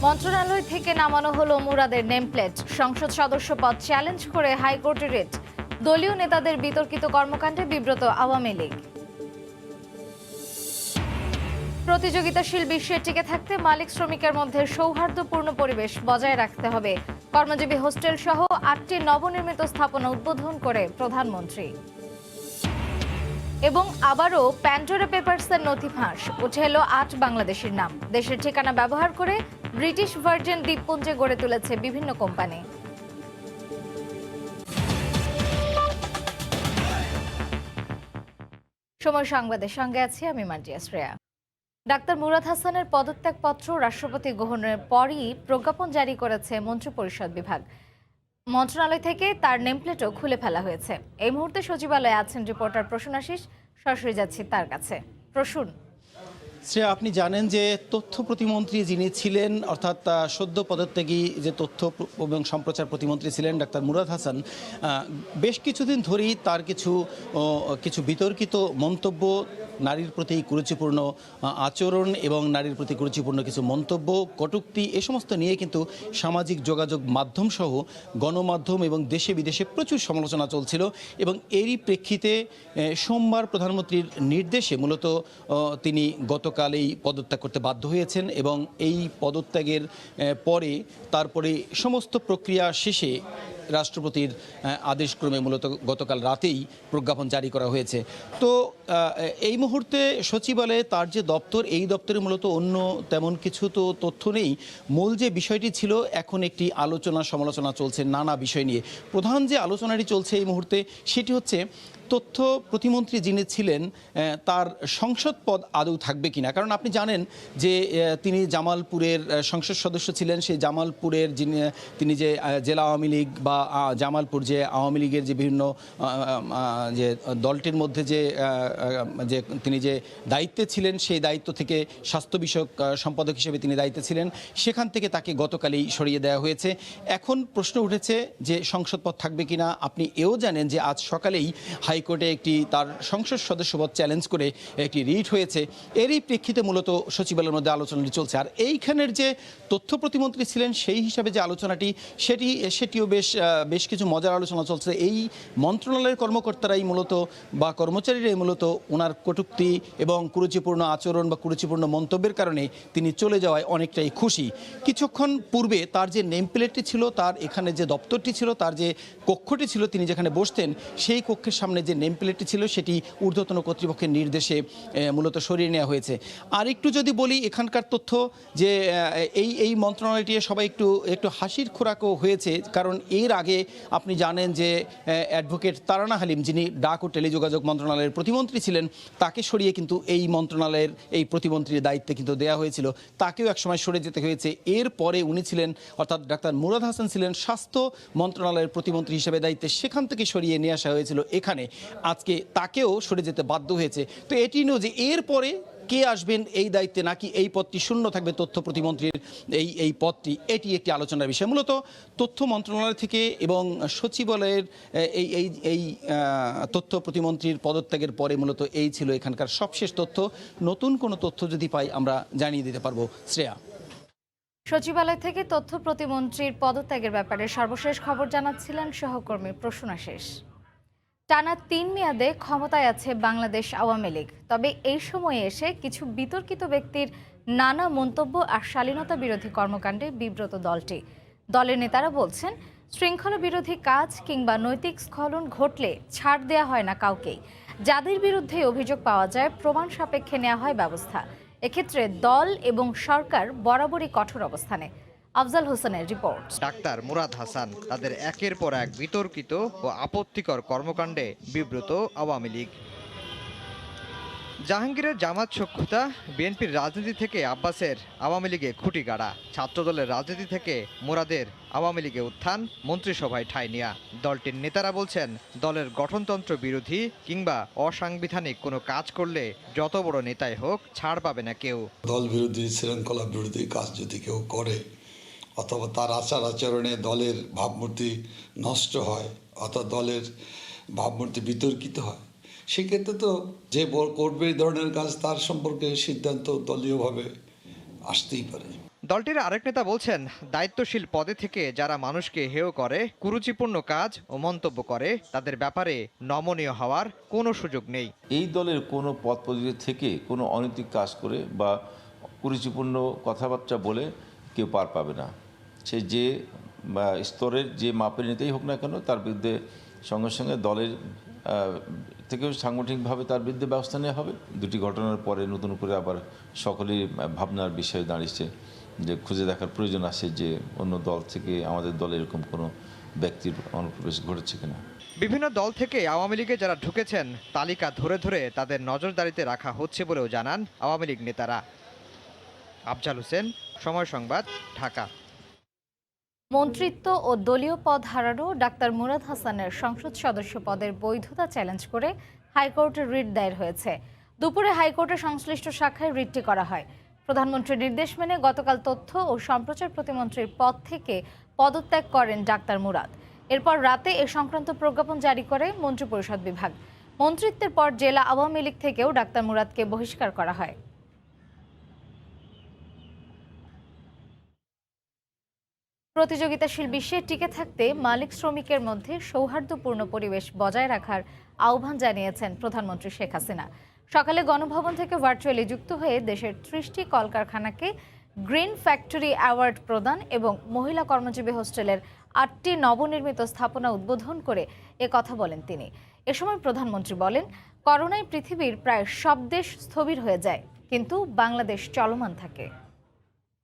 মন্ত্রণালয় থেকে নামানো হলো মুরাদের নেমপ্লেট। সংসদ সদস্য পদ চ্যালেঞ্জ করে হাইকোর্টে রিট। দলীয় নেতাদের বিতর্কিত কর্মকাণ্ডে বিব্রত আওয়ামী লীগ। প্রতিযোগিতাশীল বিশ্বে টিকে থাকতে মালিক শ্রমিকের মধ্যে সৌহার্দ্যপূর্ণ পরিবেশ বজায় রাখতে হবে। কর্মজীবী হোস্টেল সহ ৮টি নবনির্মিত স্থাপনা উদ্বোধন করে প্রধানমন্ত্রী। এবং আবারও প্যান্ডোরা পেপারসের নথি ফাঁস। উঠে এলো ৮ বাংলাদেশের নাম। দেশের ঠিকানা ব্যবহার করে ব্রিটিশ ভার্জিন দ্বীপপুঞ্জে গড়ে তুলেছে বিভিন্ন কোম্পানি। সময় সংবাদের সঙ্গে আছি আমি মার্জিয়া শ্রেয়া। ডাক্তার মুরাদ হাসানের পদত্যাগপত্র রাষ্ট্রপতি গ্রহণের পরই প্রজ্ঞাপন জারি করেছে মন্ত্রিপরিষদ বিভাগ। মন্ত্রণালয় থেকে তার নেমপ্লেটও খুলে ফেলা হয়েছে। এই মুহূর্তে সচিবালয়ে আছেন রিপোর্টার প্রসূন আশিস। সরাসরি যাচ্ছি তার কাছে। প্রসূন, শ্রেয়া, আপনি জানেন যে তথ্য প্রতিমন্ত্রী যিনি ছিলেন, অর্থাৎ সদ্য পদত্যাগী যে তথ্য এবং সম্প্রচার প্রতিমন্ত্রী ছিলেন ডাক্তার মুরাদ হাসান, বেশ কিছুদিন ধরেই তার কিছু বিতর্কিত মন্তব্য, নারীর প্রতি কুরুচিপূর্ণ আচরণ এবং নারীর প্রতি কুরুচিপূর্ণ কিছু মন্তব্য, কটূক্তি, এ সমস্ত নিয়ে কিন্তু সামাজিক যোগাযোগ মাধ্যম সহ গণমাধ্যম এবং দেশে বিদেশে প্রচুর সমালোচনা চলছিল। এবং এরই প্রেক্ষিতে সোমবার প্রধানমন্ত্রীর নির্দেশে মূলত তিনি গতকাল এই পদত্যাগ করতে বাধ্য হয়েছেন এবং এই পদত্যাগের তারপরে সমস্ত প্রক্রিয়া শেষে রাষ্ট্রপতির আদেশক্রমে মূলত গতকাল রাতেই প্রজ্ঞাপন জারি করা হয়েছে। তো এই মুহূর্তে সচিবালয়ে তার যে দপ্তর, এই দপ্তরে মূলত অন্য তেমন কিছু তো তথ্য নেই। মূল যে বিষয়টি ছিল, এখন একটি আলোচনা সমালোচনা চলছে নানা বিষয় নিয়ে। প্রধান যে আলোচনাটি চলছে এই মুহূর্তে সেটি হচ্ছে তথ্য প্রতিমন্ত্রী যিনি ছিলেন তার সংসদ পদ আদৌ থাকবে কিনা। কারণ আপনি জানেন যে তিনি জামালপুরের সংসদ সদস্য ছিলেন। সেই জামালপুরের তিনি যে জেলা আওয়ামী লীগ বা জামালপুর যে আওয়ামী লীগের যে বিভিন্ন যে দলটির মধ্যে যে তিনি যে দায়িত্বে ছিলেন, সেই দায়িত্ব থেকে স্বাস্থ্য বিষয়ক সম্পাদক হিসেবে তিনি দায়িত্বে ছিলেন, সেখান থেকে তাকে গতকালই সরিয়ে দেওয়া হয়েছে। এখন প্রশ্ন উঠেছে যে সংসদ পদ থাকবে কিনা। আপনি এও জানেন যে আজ সকালেই হাইকোর্টে তার সংসদ সদস্যপদ চ্যালেঞ্জ করে একটি রিট হয়েছে। এরই প্রেক্ষিতে মূলত সচিবালয়ের মধ্যে আলোচনাটি চলছে। আর এইখানের যে তথ্য প্রতিমন্ত্রী ছিলেন সেই হিসাবে যে আলোচনাটি সেটিও বেশ কিছু মজার আলোচনা চলছে। এই মন্ত্রণালয়ের কর্মকর্তারাই মূলত বা কর্মচারীরাই মূলত ওনার কটূক্তি এবং কুরুচিপূর্ণ আচরণ বা কুরুচিপূর্ণ মন্তব্যের কারণে তিনি চলে যাওয়ায় অনেকটাই খুশি। কিছুক্ষণ পূর্বে তার যে নেম প্লেটটি ছিল, তার এখানে যে দপ্তরটি ছিল, তার যে কক্ষটি ছিল, তিনি যেখানে বসতেন, সেই কক্ষের সামনে যে নেম প্লেটটি ছিল সেটি ঊর্ধ্বতন কর্তৃপক্ষের নির্দেশে মূলত সরিয়ে নেওয়া হয়েছে। আর একটু যদি বলি এখানকার তথ্য, যে এই মন্ত্রণালয়টি সবাই একটু হাসির খোরাকও হয়েছে। কারণ এর আগে আপনি জানেন যে অ্যাডভোকেট তারানা হালিম, যিনি ডাক ও টেলিযোগাযোগ মন্ত্রণালয়ের প্রতিমন্ত্রী ছিলেন, তাকে সরিয়ে কিন্তু এই মন্ত্রণালয়ের এই প্রতিমন্ত্রীর দায়িত্বে কিন্তু দেওয়া হয়েছিল। তাকেও একসময় সরে যেতে হয়েছে। এরপরে উনি ছিলেন, অর্থাৎ ডাক্তার মুরাদ হাসান ছিলেন স্বাস্থ্য মন্ত্রণালয়ের প্রতিমন্ত্রী হিসেবে দায়িত্বে, সেখান থেকে সরিয়ে নিয়ে আসা হয়েছিল এখানে। আজকে তাকেও সরে যেতে বাধ্য হয়েছে। তো এটি নয় যে এরপরে কে আসবেন এই দায়িত্বে, নাকি এই পদটি শূন্য থাকবে তথ্য প্রতিমন্ত্রীর এই পদটি, এটি একটি আলোচনার বিষয়। মূলত তথ্য মন্ত্রণালয় থেকে এবং সচিবালয়ের এই তথ্য প্রতিমন্ত্রীর পদত্যাগের পরে মূলত এই ছিল এখানকার সবশেষ তথ্য। নতুন কোনো তথ্য যদি পাই আমরা জানিয়ে দিতে পারবো। শ্রেয়া, সচিবালয় থেকে তথ্য প্রতিমন্ত্রীর পদত্যাগের ব্যাপারে সর্বশেষ খবর জানাচ্ছিলেন সহকর্মী প্রসূন আশিস। টানা ৩ মেয়াদে ক্ষমতায় আছে বাংলাদেশ আওয়ামী লীগ। তবে এই সময়ে এসে কিছু বিতর্কিত ব্যক্তির নানা মন্তব্য আর শালীনতা বিরোধী কর্মকাণ্ডে বিব্রত দলটি। দলের নেতারা বলছেন, শৃঙ্খলা বিরোধী কাজ কিংবা নৈতিক স্খলন ঘটলে ছাড় দেয়া হয় না কাউকেই। যাদের বিরুদ্ধে অভিযোগ পাওয়া যায় প্রমাণ সাপেক্ষে নেওয়া হয় ব্যবস্থা। এক্ষেত্রে দল এবং সরকার বরাবরই কঠোর অবস্থানে। আফজাল হোসেনের রিপোর্ট। ডাক্তার মুরাদ হাসান, তাদের একের পর এক বিতর্কিত ও আপত্তিকর কর্মকাণ্ডে বিব্রত আওয়ামী লীগ। জাহাঙ্গীরের জামাত সখ্যতা, বিএনপির রাজনীতি থেকে আব্বাসের আওয়ামী লীগে খুঁটি গাড়া, ছাত্রদলের রাজনীতি থেকে মুরাদের আওয়ামী লীগে উত্থান, মন্ত্রিসভায় ঠাঁই নেয়া। দলটির নেতারা বলছেন, দলের গঠনতন্ত্র বিরোধী কিংবা অসাংবিধানিক কোনো কাজ করলে যত বড় নেতাই হোক ছাড় পাবে না কেউ। দল বিরোধী, শৃঙ্খলা বিরোধী কাজ যদি কেউ করে অথবা তার আচার আচরণে দলের ভাবমূর্তি নষ্ট হয় অথবা দলের ভাবমূর্তি বিতর্কিত হয়, সেক্ষেত্রে তো যে করবে এই ধরনের কাজ তার সম্পর্কে সিদ্ধান্ত দলীয়ভাবে আসতেই পারে। দলটির আরেক নেতা বলছেন, দায়িত্বশীল পদে থেকে যারা মানুষকে হেয় করে, কুরুচিপূর্ণ কাজ ও মন্তব্য করে, তাদের ব্যাপারে নমনীয় হওয়ার কোনো সুযোগ নেই। এই দলের কোনো পদ পদবি থেকে কোনো অনৈতিক কাজ করে বা কুরুচিপূর্ণ কথাবার্তা বলে কেউ পার পাবে না। সে যে স্তরের যে মাপের নেতাই হোক না কেন, তার বিরুদ্ধে সঙ্গে সঙ্গে দলের থেকেও সাংগঠনিকভাবে তার বিরুদ্ধে ব্যবস্থা নেওয়া হবে। দুটি ঘটনার পরে নতুন করে আবার সকলেই ভাবনার বিষয় দাঁড়িয়েছে যে খুঁজে দেখার প্রয়োজন আছে যে অন্য দল থেকে আমাদের দলে এরকম কোনো ব্যক্তির অনুপ্রবেশ ঘটেছে কিনা। বিভিন্ন দল থেকে আওয়ামী লীগে যারা ঢুকেছেন তালিকা ধরে ধরে তাদের নজরদারিতে রাখা হচ্ছে বলেও জানান আওয়ামী লীগ নেতারা। আফজাল হোসেন, সময় সংবাদ, ঢাকা। মন্ত্রিত্ব ও দলীয় পদ হারানো ডাক্তার মুরাদ হাসানের সংসদ সদস্য পদের বৈধতা চ্যালেঞ্জ করে হাইকোর্টে রিট দায়ের হয়েছে। দুপুরে হাইকোর্টের সংশ্লিষ্ট শাখায় রিটটি করা হয়। প্রধানমন্ত্রীর নির্দেশ মেনে গতকাল তথ্য ও সম্প্রচার প্রতিমন্ত্রীর পদ থেকে পদত্যাগ করেন ডাক্তার মুরাদ। এরপর রাতে এ সংক্রান্ত প্রজ্ঞাপন জারি করে মন্ত্রিপরিষদ বিভাগ। মন্ত্রিত্বের পর জেলা আওয়ামী লীগ থেকেও ডাক্তার মুরাদকে বহিষ্কার করা হয়। প্রতিযোগিতাশীল বিশ্বে টিকে থাকতে মালিক শ্রমিকের মধ্যে সৌহার্দ্যপূর্ণ পরিবেশ বজায় রাখার আহ্বান জানিয়েছেন প্রধানমন্ত্রী শেখ হাসিনা। সকালে গণভবন থেকে ভার্চুয়ালি যুক্ত হয়ে দেশের ৩০টি কলকারখানাকে গ্রিন ফ্যাক্টরি অ্যাওয়ার্ড প্রদান এবং মহিলা কর্মজীবী হোস্টেলের ৮টি নবনির্মিত স্থাপনা উদ্বোধন করে এ কথা বলেন তিনি। এ সময় প্রধানমন্ত্রী বলেন, করোনায় পৃথিবীর প্রায় সব দেশ স্থবির হয়ে যায়, কিন্তু বাংলাদেশ চলমান থাকে।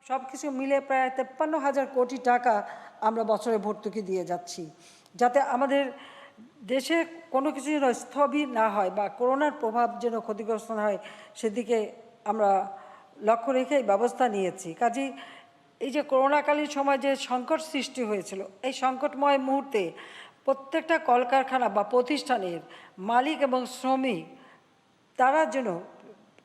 সব কিছু মিলে প্রায় ৫৩,০০০ কোটি টাকা আমরা বছরে ভর্তুকি দিয়ে যাচ্ছি, যাতে আমাদের দেশে কোনো কিছু যেন স্থবির না হয় বা করোনার প্রভাব যেন ক্ষতিগ্রস্ত না হয়, সেদিকে আমরা লক্ষ্য রেখে এই ব্যবস্থা নিয়েছি। কাজেই এই যে করোনাকালীন সময় যে সংকট সৃষ্টি হয়েছিল, এই সংকটময় মুহূর্তে প্রত্যেকটা কলকারখানা বা প্রতিষ্ঠানের মালিক এবং শ্রমিক তারা যেন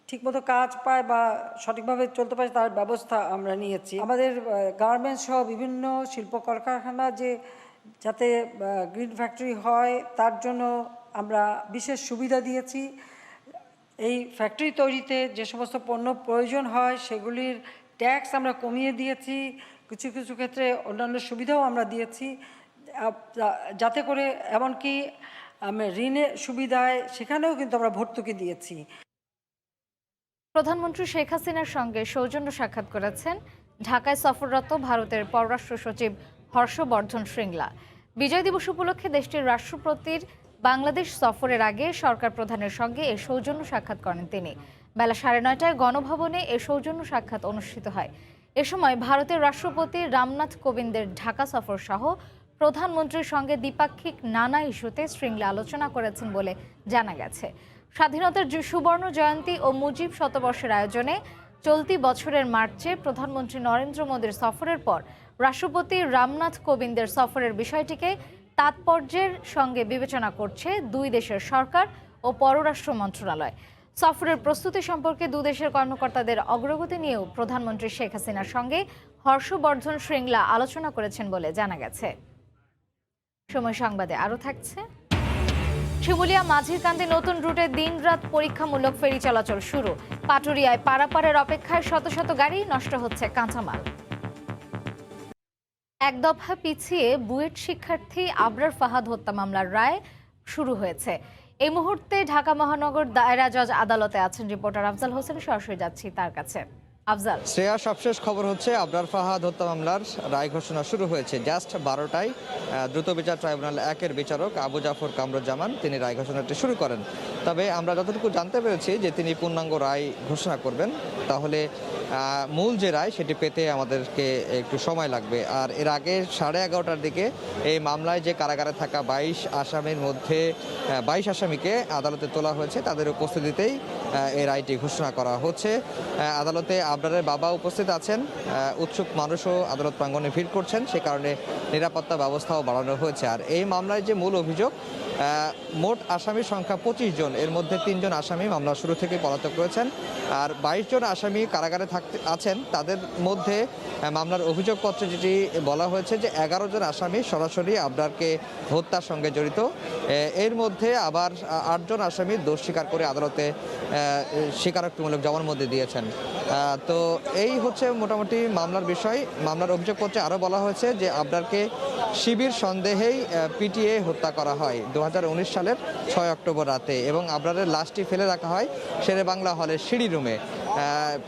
ঠিকমতো কাজ পায় বা সঠিকভাবে চলতে পারে, তার ব্যবস্থা আমরা নিয়েছি। আমাদের গার্মেন্টস সহ বিভিন্ন শিল্প কলকারখানা যাতে গ্রিন ফ্যাক্টরি হয়, তার জন্য আমরা বিশেষ সুবিধা দিয়েছি। এই ফ্যাক্টরি তৈরিতে যে সমস্ত পণ্য প্রয়োজন হয় সেগুলির ট্যাক্স আমরা কমিয়ে দিয়েছি। কিছু কিছু ক্ষেত্রে অন্যান্য সুবিধাও আমরা দিয়েছি, যাতে করে এমনকি ঋণের সুবিধায় সেখানেও কিন্তু আমরা ভর্তুকি দিয়েছি। প্রধানমন্ত্রী শেখ হাসিনার সঙ্গে সৌজন্য সাক্ষাৎ করেছেন ঢাকায় সফররত ভারতের পররাষ্ট্র সচিব হর্ষবর্ধন শ্রিংলা। বিজয় দিবস উপলক্ষে দেশটির রাষ্ট্রপতির বাংলাদেশ সফরের আগে সরকার প্রধানের সঙ্গে এ সৌজন্য সাক্ষাৎ করেন তিনি। বেলা ৯:৩০টায় গণভবনে এ সৌজন্য সাক্ষাৎ অনুষ্ঠিত হয়। এ সময় ভারতের রাষ্ট্রপতি রামনাথ কোবিন্দের ঢাকা সফর সহ প্রধানমন্ত্রীর সঙ্গে দ্বিপাক্ষিক নানা ইস্যুতে শ্রিংলা আলোচনা করেছেন বলে জানা গেছে। স্বাধীনতার সুবর্ণ জয়ন্তী ও মুজিব শতবর্ষের আয়োজনে চলতি বছরের মার্চে প্রধানমন্ত্রী নরেন্দ্র মোদীর সফরের পর রাষ্ট্রপতি রামনাথ কোবিন্দের সফরের বিষয়টিকে তাৎপর্যের সঙ্গে বিবেচনা করছে দুই দেশের সরকার ও পররাষ্ট্র মন্ত্রণালয়। সফরের প্রস্তুতি সম্পর্কে দুই দেশের কর্মকর্তাদের অগ্রগতি নিয়েও প্রধানমন্ত্রী শেখ হাসিনার সঙ্গে হর্ষবর্ধন শ্রিংলা আলোচনা করেছেন বলে জানা গেছে। সময় সংবাদে আরও থাকছে। শিমুলিয়া মাঝিরকান্দে নতুন রুটে দিনরাত পরীক্ষামূলক ফেরি চলাচল শুরু। পাটুরিয়ায় পারাপারের অপেক্ষায় শত শত গাড়ি, নষ্ট হচ্ছে কাঁচামাল। এক দফা পিছিয়ে বুয়েট শিক্ষার্থী আবরার ফাহাদ হত্যা মামলার রায় শুরু হয়েছে। এই মুহূর্তে ঢাকা মহানগর দায়রা জজ আদালতে আছেন রিপোর্টার আফজাল হোসেন। সরাসরি যাচ্ছি তার কাছে। আফজাল, শ্রেয়া, সবশেষ খবর হচ্ছে আবরার ফাহাদ হত্যা মামলার রায় ঘোষণা শুরু হয়েছে জাস্ট 12টায়। দ্রুত বিচার ট্রাইব্যুনাল 1-এর বিচারক আবু জাফর কামরুজ্জামান তিনি রায় ঘোষণাটি শুরু করেন। তবে আমরা যতটুকু জানতে পেরেছি যে তিনি পূর্ণাঙ্গ রায় ঘোষণা করবেন, তাহলে মূল যে রায় সেটি পেতে আমাদেরকে একটু সময় লাগবে। আর এর আগে 11:30টার দিকে এই মামলায় যে কারাগারে থাকা 22 আসামির মধ্যে 22 আসামিকে আদালতে তোলা হয়েছে, তাদের উপস্থিতিতেই এই রায়টি ঘোষণা করা হচ্ছে। আদালতে আবরারের বাবা উপস্থিত আছেন, উৎসুক মানুষও আদালত প্রাঙ্গণে ভিড় করছেন, সে কারণে নিরাপত্তা ব্যবস্থাও বাড়ানো হয়েছে। আর এই মামলায় যে মূল অভিযোগ, মোট আসামির সংখ্যা 25 জন, এর মধ্যে 3 জন আসামি মামলা শুরু থেকে পলাতক রয়েছেন, আর 22 জন আসামি কারাগারে আছেন। তাদের মধ্যে মামলার অভিযোগপত্রে যেটি বলা হয়েছে যে 11 জন আসামি সরাসরি আবরারকে হত্যার সঙ্গে জড়িত। এর মধ্যে আবার 8 জন আসামি দোষ স্বীকার করে আদালতে স্বীকারোক্তিমূলক জবানবন্দি দিয়েছেন। তো এই হচ্ছে মোটামুটি মামলার বিষয়। মামলার অভিযোগপত্রে আরও বলা হয়েছে যে আবরারকে শিবির সন্দেহেই পিটিয়ে হত্যা করা হয় 2019 সালের 6 অক্টোবর রাতে, এবং আবরারের লাশটি ফেলে রাখা হয় শেরে বাংলা হলের সিঁড়ি রুমে।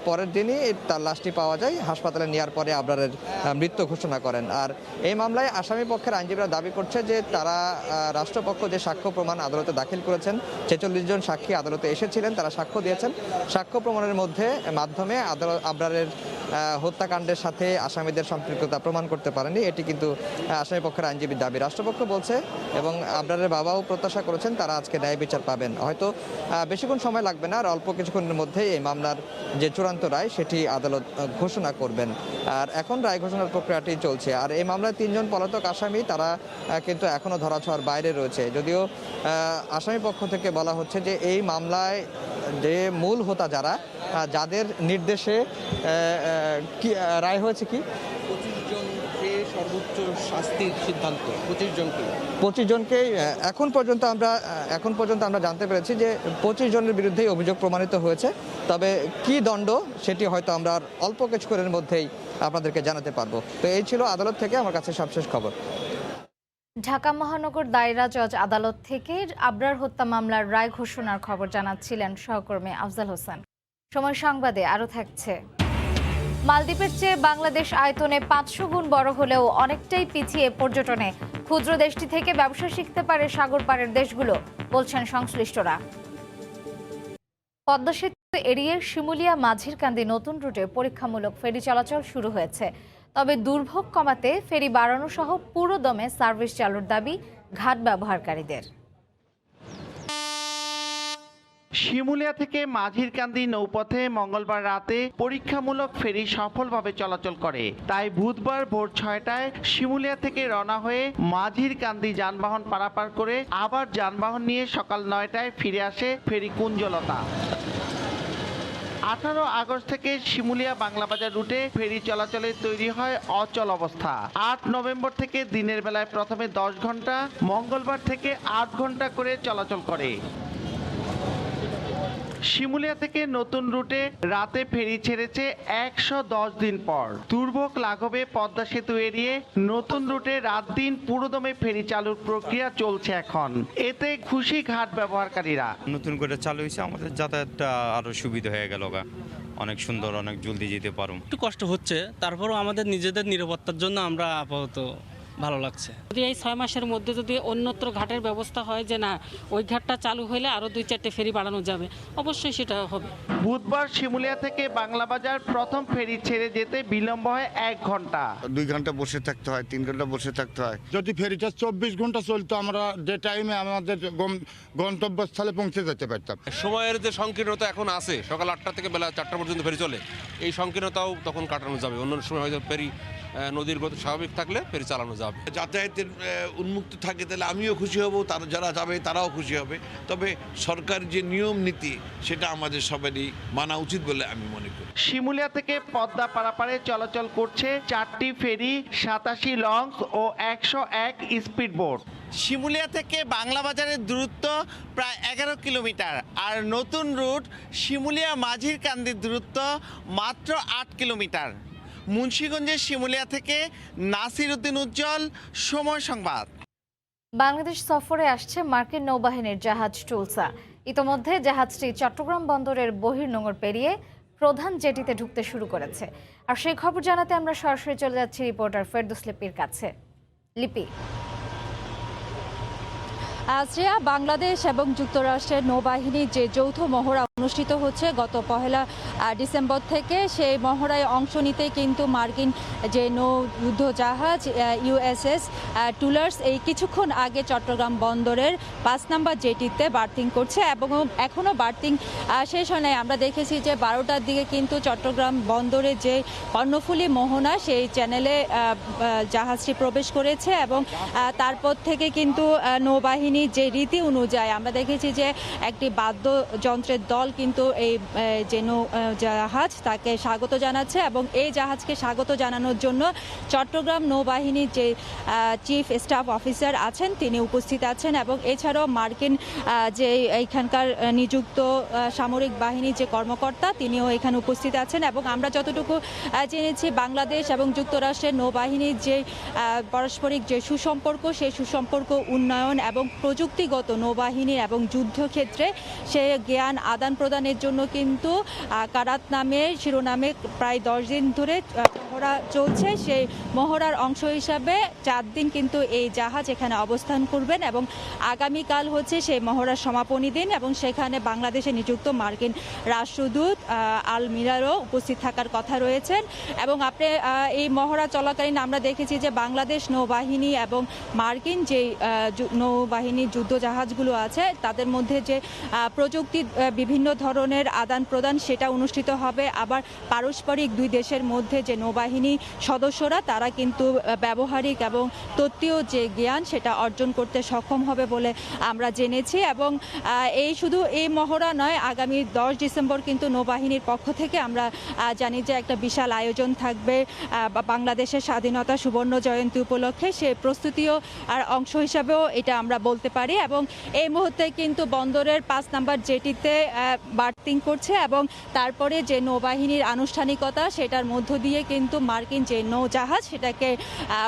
পরের দিনই তার লাশটি পাওয়া যায়। হাসপাতালে নেওয়ার পরে আবরারের মৃত্যু ঘোষণা করেন। আর এই মামলায় আসামি পক্ষের আইনজীবীরা দাবি করছে যে তারা রাষ্ট্রপক্ষ যে সাক্ষ্য প্রমাণ আদালতে দাখিল করেছেন, 46 জন সাক্ষী আদালতে এসেছিলেন, তারা সাক্ষ্য দিয়েছেন। সাক্ষ্য প্রমাণের মাধ্যমে আবরারের হত্যাকাণ্ডের সাথে আসামিদের সম্পৃক্ততা প্রমাণ করতে পারেনি। এটি কিন্তু আসামি পক্ষের আইনজীবীর দাবি, রাষ্ট্রপক্ষ বলছে। এবং আবরারের বাবাও প্রত্যাশা করেছেন তারা আজকে ন্যায় বিচার পাবেন। হয়তো বেশিক্ষণ সময় লাগবে না, আর অল্প কিছুক্ষণের মধ্যেই এই মামলার যে চূড়ান্ত রায় সেটি আদালত ঘোষণা করবেন। আর এখন রায় ঘোষণার প্রক্রিয়াটি চলছে। আর এই মামলায় 3 জন পলাতক আসামি, তারা কিন্তু এখনও ধরাছোঁয়ার বাইরে রয়েছে। যদিও আসামি পক্ষ থেকে বলা হচ্ছে যে এই মামলায় যে মূল হোতা যারা, যাদের নির্দেশে কি রায় হয়েছে, কি 25 জনকে সর্বোচ্চ শাস্তির সিদ্ধান্ত, 25 জনকে এখন পর্যন্ত আমরা জানতে পেরেছি যে 25 জনের বিরুদ্ধেই অভিযোগ প্রমাণিত হয়েছে। তবে কি দণ্ড সেটি হয়তো আমরা অল্প কিছুক্ষণের মধ্যেই আপনাদেরকে জানাতে পারবো। তো এই ছিল আদালত থেকে আমার কাছে সবশেষ খবর। ঢাকা মহানগর দায়রা জজ আদালত থেকে আবরার হত্যা মামলার রায় ঘোষণার খবর জানাচ্ছিলেন সহকর্মী আফজাল হোসেন। সময় সংবাদে আরও থাকছে। মালদ্বীপের চেয়ে বাংলাদেশ আয়তনে 500 গুণ বড় হলেও অনেকটাই পিছিয়ে পর্যটনে। ক্ষুদ্র দেশটি থেকে ব্যবসা শিখতে পারে সাগর পাড়ের দেশগুলো, বলছেন সংশ্লিষ্টরা। পদ্মা সেতু এড়িয়ে শিমুলিয়া মাঝিরকান্দি নতুন রুটে পরীক্ষামূলক ফেরি চলাচল শুরু হয়েছে। তবে দুর্ভোগ কমাতে ফেরি বাড়ানো সহ পুরো দমে সার্ভিস চালুর দাবি ঘাট ব্যবহারকারীদের। শিমুলিয়া থেকে মাঝিরকান্দি নৌপথে মঙ্গলবার রাতে পরীক্ষামূলক ফেরি সফলভাবে চলাচল করে। তাই বুধবার ভোর 6টায় শিমুলিয়া থেকে রওনা হয়ে মাঝিরকান্দি যানবাহন পারাপার করে আবার যানবাহন নিয়ে সকাল 9টায় ফিরে আসে ফেরি কুঞ্জলতা। 18 আগস্ট থেকে শিমুলিয়া বাংলাবাজার রুটে ফেরি চলাচলে তৈরি হয় অচল অবস্থা। 8 নভেম্বর থেকে দিনের বেলায় প্রথমে 10 ঘন্টা, মঙ্গলবার থেকে 8 ঘন্টা করে চলাচল করে। শিমুলিয়া থেকে নতুন রুটে রাতে ফেরি ছেড়েছে 110 দিন পর। দুর্ভোগ লাঘবে পদ্মা সেতু এড়িয়ে নতুন রুটে রাত দিন পুরোদমে ফেরি চালুর প্রক্রিয়া চলছে এখন। এতে খুশি ঘাট ব্যবহারকারীরা। নতুন করে চালু হয়েছে, আমাদের যাতায়াতটা আরো সুবিধা হয়ে গেল, অনেক সুন্দর, অনেক জলদি যেতে পারুম। একটু কষ্ট হচ্ছে, তারপরও আমাদের নিজেদের নিরাপত্তার জন্য আমরা আপাতত ভালো লাগছে। যদি এই 6 মাসের মধ্যে যদি অন্যত্র ঘাটের ব্যবস্থা হয় যে না ওই ঘাটটা চালু হলে আরো 2-4টে ফেরি বাড়ানো যাবে, অবশ্যই সেটা হবে। বুধবার শিমুলিয়া থেকে বাংলাবাজার প্রথম ফেরি ছেড়ে যেতে বিলম্ব হয় 1 ঘন্টা। 2 ঘন্টা বসে থাকতে হয়, 3 ঘন্টা বসে থাকতে হয়। যদি ফেরিটা 24 ঘন্টা চলতো, আমরা যে টাইমে আমাদের গন্তব্যস্থলে পৌঁছে যেতে পারতাম। সময়ের যে সংকীর্ণতা এখন আছে, সকাল 8টা থেকে বেলা 4টা পর্যন্ত ফেরি চলে, এই সংকীর্ণতাও তখন কাটানো যাবে। অন্য সময় হয়তো ফেরি নদীর গতি স্বাভাবিক থাকলে ফেরি চালানো যাবে। যাতায়াতের উন্মুক্ত থাকে তাহলে আমিও খুশি হব, তারা যারা যাবে তারাও খুশি হবে। তবে সরকার যে নিয়ম নীতি সেটা আমাদের সবারই মানা উচিত বলে আমি মনে করি। শিমুলিয়া থেকে পদ্মা পারাপারে চলাচল করছে 4টি ফেরি, 87 লঞ্চ ও 101 স্পিড বোট। শিমুলিয়া থেকে বাংলাবাজারের দূরত্ব প্রায় 11 কিলোমিটার, আর নতুন রুট শিমুলিয়া মাঝিরকান্দির দূরত্ব মাত্র 8 কিলোমিটার। মুন্সিগঞ্জের শিমুলিয়া থেকে নাসির উদ্দিন উজ্জ্বল, সময় সংবাদ। বাংলাদেশ সফরে আসছে মার্কিন নৌবাহিনীর জাহাজ টুলসা। ইতোমধ্যে জাহাজটি চট্টগ্রাম বন্দরের বহির্নোঙর পেরিয়ে প্রধান জেটিতে ঢুকতে শুরু করেছে। আর সেই খবর জানাতে আমরা সরাসরি চলে যাচ্ছি রিপোর্টার ফেরদৌস লিপির কাছে। লিপি। শ্রেয়া, বাংলাদেশ এবং যুক্তরাষ্ট্রের নৌবাহিনীর যে যৌথ মহড়া অনুষ্ঠিত হচ্ছে গত 1 ডিসেম্বর থেকে, সেই মহড়ায় অংশ নিতে কিন্তু মার্কিন যে নৌযুদ্ধ জাহাজ ইউএসএস টুলার্স এই কিছুক্ষণ আগে চট্টগ্রাম বন্দরের 5 নম্বর জেটিতে বার্থিং করছে এবং এখনও বার্থিং শেষ হয় নাই। আমরা দেখেছি যে 12টার দিকে কিন্তু চট্টগ্রাম বন্দরে যে কর্ণফুলী মোহনা সেই চ্যানেলে জাহাজটি প্রবেশ করেছে এবং তারপর থেকে কিন্তু নৌবাহিনী নৌবাহিনীর যে রীতি অনুযায়ী আমরা দেখেছি যে একটি বাদ্যযন্ত্রের দল কিন্তু এই যে জাহাজ তাকে স্বাগত জানাচ্ছে, এবং এই জাহাজকে স্বাগত জানানোর জন্য চট্টগ্রাম নৌবাহিনীর যে চিফ স্টাফ অফিসার আছেন তিনি উপস্থিত আছেন, এবং এছাড়াও মার্কিন যে এইখানকার নিযুক্ত সামরিক বাহিনীর যে কর্মকর্তা তিনিও এখানে উপস্থিত আছেন। এবং আমরা যতটুকু জেনেছি বাংলাদেশ এবং যুক্তরাষ্ট্রের নৌবাহিনীর যে পারস্পরিক যে সুসম্পর্ক, সেই সুসম্পর্ক উন্নয়ন এবং প্রযুক্তিগত নৌবাহিনীর এবং যুদ্ধক্ষেত্রে সে জ্ঞান আদান প্রদানের জন্য কিন্তু কারাত নামে শিরোনামে প্রায় 10 দিন ধরে মহড়া চলছে। সেই মহড়ার অংশ হিসাবে 4 দিন কিন্তু এই জাহাজ এখানে অবস্থান করবেন, এবং আগামীকাল হচ্ছে সেই মহড়ার সমাপনী দিন, এবং সেখানে বাংলাদেশে নিযুক্ত মার্কিন রাষ্ট্রদূত আল মিরারও উপস্থিত থাকার কথা রয়েছেন। এবং আপনি এই মহড়া চলাকালীন আমরা দেখেছি যে বাংলাদেশ নৌবাহিনী এবং মার্কিন যে নৌবাহিনীর যুদ্ধ জাহাজগুলো আছে তাদের মধ্যে যে প্রযুক্তির বিভিন্ন ধরনের আদান প্রদান সেটা অনুষ্ঠিত হবে। আবার পারস্পরিক দুই দেশের মধ্যে যে নৌবাহিনী সদস্যরা তারা কিন্তু ব্যবহারিক এবং তত্ত্বীয় যে জ্ঞান সেটা অর্জন করতে সক্ষম হবে বলে আমরা জেনেছি। এবং এই শুধু এই মহড়া নয়, আগামী 10 ডিসেম্বর কিন্তু নৌবাহিনীর পক্ষ থেকে আমরা জানি যে একটা বিশাল আয়োজন থাকবে বাংলাদেশের স্বাধীনতা সুবর্ণ জয়ন্তী উপলক্ষে। সে প্রস্তুতিও আর অংশ হিসাবেও এটা আমরা বলতে পারি। এবং এই মুহূর্তে কিন্তু বন্দরের 5 নম্বর জেটিতে বার্থিং করছে, এবং তারপরে যে নৌবাহিনীর আনুষ্ঠানিকতা সেটার মধ্য দিয়ে কিন্তু মার্কিন যে নৌজাহাজ সেটাকে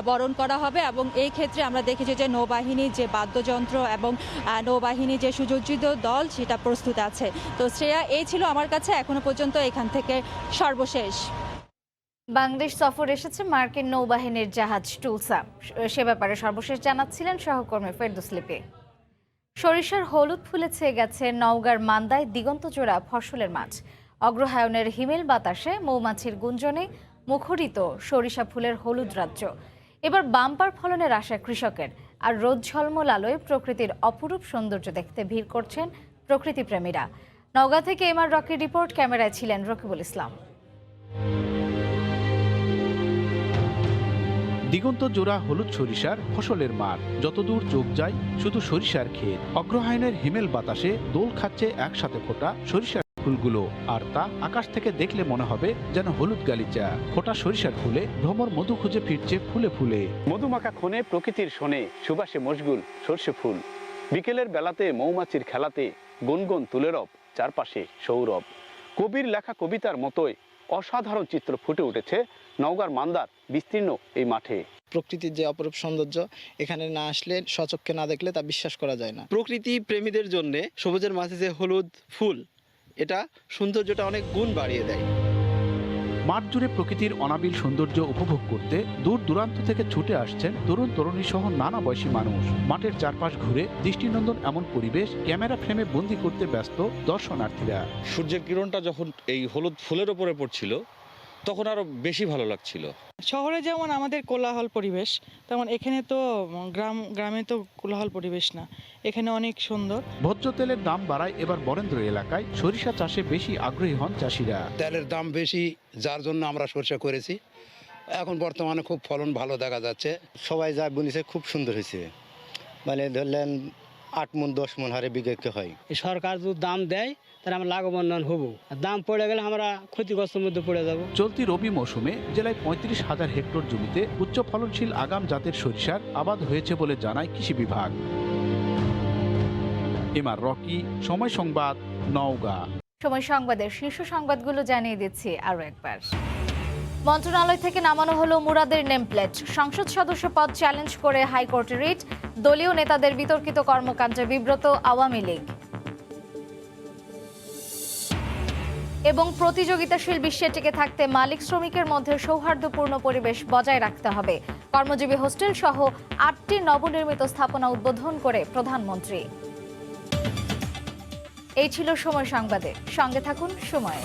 বরণ করা হবে। এবং এই ক্ষেত্রে আমরা দেখেছি যে নৌবাহিনীর যে বাদ্যযন্ত্র এবং নৌবাহিনীর যে সুসজ্জিত দল সেটা প্রস্তুত আছে। তো শ্রেয়া, এই ছিল আমার কাছে এখনো পর্যন্ত এখান থেকে সর্বশেষ। বাংলাদেশ সফর এসেছে মার্কিন নৌবাহিনীর জাহাজ টুলসা, সে ব্যাপারে সর্বশেষ জানাচ্ছিলেন সহকর্মী ফেরদৌস লিপি। সরিষার হলুদ ফুলে ছেয়ে গেছে নওগাঁর মান্দায় দিগন্তজোড়া ফসলের মাঠ। অগ্রহায়ণের হিমেল বাতাসে মৌমাছির গুঞ্জনে মুখরিত সরিষা ফুলের হলুদ রাজ্য। এবার বাম্পার ফলনের আশায় কৃষকের, আর রোদ ঝলমল আলোয় প্রকৃতির অপরূপ সৌন্দর্য দেখতে ভিড় করছেন প্রকৃতিপ্রেমীরা। নওগাঁ থেকে এমআর রকির রিপোর্ট, ক্যামেরায় ছিলেন রকিবুল ইসলাম। দিগন্ত জোড়া হলুদ সরিষার ফসলের মাঠ, যতদূর চোখ যায় শুধু সরিষার ক্ষেত। অগ্রহায়ণের হিমেল বাতাসে দোল খাচ্ছে একসাথে ফোটা সরিষার ফুলগুলো, আর তা আকাশ থেকে দেখলে মনে হবে যেন হলুদ গালিচা। ফোটা সরিষার ফুলে ভ্রমর মধু খুঁজে ফিরছে ফুলে ফুলে। মধুমাখা ক্ষণে প্রকৃতির শোনে সুবাসে মশগুল সর্ষে ফুল। বিকেলের বেলাতে মৌমাছির খেলাতে গুনগুন তুলেরব চারপাশে সৌরভ। কবির লেখা কবিতার মতোই অসাধারণ চিত্র ফুটে উঠেছে নওগাঁর মান্দার বিস্তীর্ণ এই মাঠে। প্রকৃতির যে অপরূপ সৌন্দর্য, এখানে না আসলে স্বচক্ষে না দেখলে তা বিশ্বাস করা যায় না। প্রকৃতি প্রেমীদের জন্য সবুজের মাঝে যে হলুদ ফুল, এটা সৌন্দর্যটা অনেক গুণ বাড়িয়ে দেয়। মাঠ জুড়ে প্রকৃতির অনাবিল সৌন্দর্য উপভোগ করতে দূর দূরান্ত থেকে ছুটে আসছেন তরুণ তরুণী সহ নানা বয়সী মানুষ। মাঠের চারপাশ ঘুরে দৃষ্টিনন্দন এমন পরিবেশ ক্যামেরা ফ্রেমে বন্দি করতে ব্যস্ত দর্শনার্থীরা। সূর্যের কিরণটা যখন এই হলুদ ফুলের উপরে পড়ছিল তখন আরো বেশি ভালো লাগছিল। শহরে যেমন আমাদের কোলাহল পরিবেশ, তেমন এখানে তো গ্রামে তো কোলাহল পরিবেশ না, এখানে অনেক সুন্দর। ভোজ্য তেলের দাম বাড়ায় এবার বরেন্দ্র এলাকায় সরিষা চাষে বেশি আগ্রহী হন চাষিরা। তেলের দাম বেশি, যার জন্য আমরা সরিষা করেছি। এখন বর্তমানে খুব ফলন ভালো দেখা যাচ্ছে। সবাই যা বুনেছে খুব সুন্দর হয়েছে, মানে ধরলেন 8 মণ 10 মণ হারে বিঘাকে হয়। সরকার যদি দাম দেয় তাহলে আমরা লাভবান হব, দাম পড়ে গেলে আমরা ক্ষতিগ্রস্তের মধ্যে পড়ে যাব। চলতি রবি মৌসুমে জেলায় 35,000 হেক্টর জমিতে উচ্চ ফলনশীল আগাম জাতের সরিষার আবাদ হয়েছে বলে জানায় কৃষি বিভাগ। এমআর রকি, সময় সংবাদ, নওগাঁ। সময় সংবাদের শীর্ষ সংবাদগুলো জানিয়ে দিচ্ছি আরও একবার। মন্ত্রণালয় থেকে নামানো হলো মুরাদের নেমপ্লেট। সংসদ সদস্য পদ চ্যালেঞ্জ করে হাইকোর্টে রিট। দলীয় নেতাদের বিতর্কিত কর্মকাণ্ডে বিব্রত আওয়ামী লীগ। এবং প্রতিযোগিতাশীল বিশ্বে টিকে থাকতে মালিক শ্রমিকের মধ্যে সৌহার্দ্যপূর্ণ পরিবেশ বজায় রাখতে হবে। কর্মজীবী হোস্টেল সহ 8টি নবনির্মিত স্থাপনা উদ্বোধন করে প্রধানমন্ত্রী। এই ছিল সময় সংবাদে, সঙ্গে থাকুন সময়ে।